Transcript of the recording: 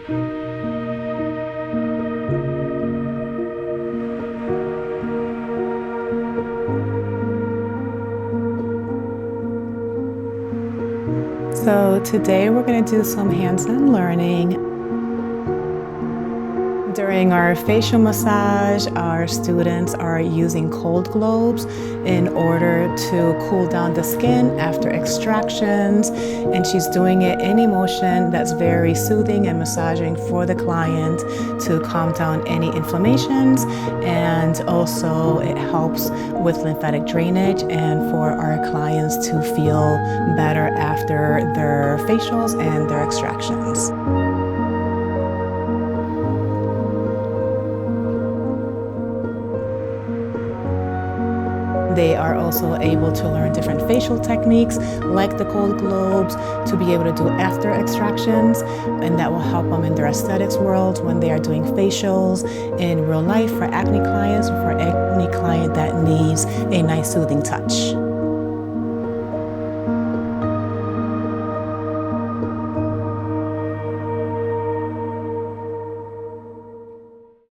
So today we're going to do some hands-on learning. During our facial massage, our students are using cold globes in order to cool down the skin after extractions, and she's doing it in a motion that's very soothing and massaging for the client to calm down any inflammations, and also it helps with lymphatic drainage and for our clients to feel better after their facials and their extractions. They are also able to learn different facial techniques like the cold globes to be able to do after extractions, and that will help them in their aesthetics world when they are doing facials in real life for acne clients or for any client that needs a nice soothing touch.